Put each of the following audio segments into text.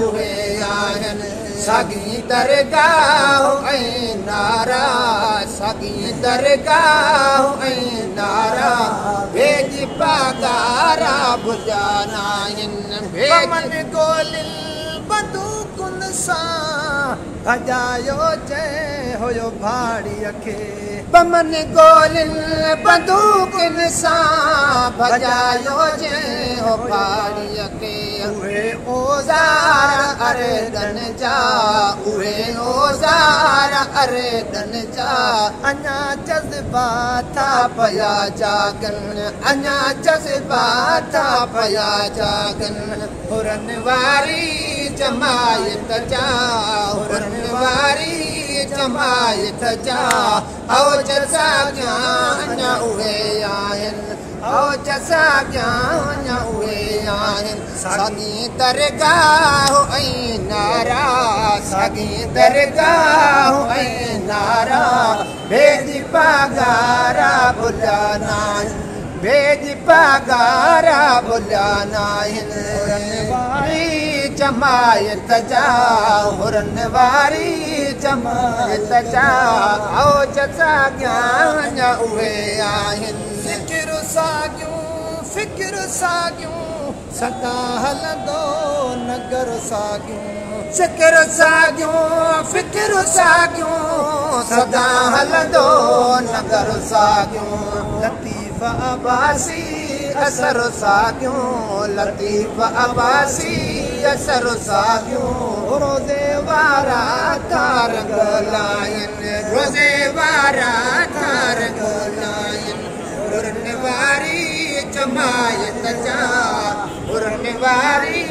उहे आहिनि साॻी दरगाह ऐं नारा साॻी दरगाह ऐं नारा भेज पगारा भुलिया आहिनि गोलिन बंदूकुन सां भॼायो चए हुयो भाड़ीअ खे बमन गोलिन बंदूकुन सां भॼायो चए हो भाड़ीअ खे उहे ओज़ार अरेडन जा उहे ओज़ार अरेडन जा अञा जज़्बात पया जागन अञा जज़्बात पया जागन हुरन वारी जमायत जा हुरन वारी जमायत जा औ जसा अञा उहे आहिनि औ जसा अञा उहे आहिनि साॻी दरगाह ऐं नारा साॻी दरगाह ऐं नारा भेज पगारा भुलिया नाहिनि भेज पगारा भुलिया नाहिनि वारी जमायत जा हुरन वारी जमायत जा औ जसा अञा उहे आहिनि फिक्र साॻियूं सदा हलंदो नगर साॻियूं फिक्र साॻियूं सदा हलंदो नगर साॻियूं लतीफ़ अब्बासी असर साॻियूं लतीफ़ अब्बासी असर साॻियूं रोज़े वारा तार ॻाल्हाइनि रोज़े वारा तार ॻाल्हाइनि हुरन वारी जमायत जा हुरन वारी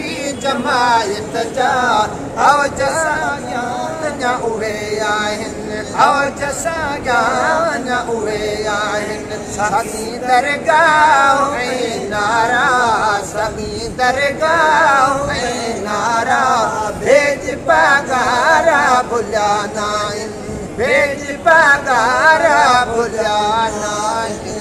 जमायत जा औ जसा अञा उहे आहिनि औ जसा अञा उहे आहिनि साॻी दरगाह ऐं नारा साॻी दरगाह ऐं नारा भेज पगारा भुलिया नाहिनि भेज पगारा भुलिया नाहिनि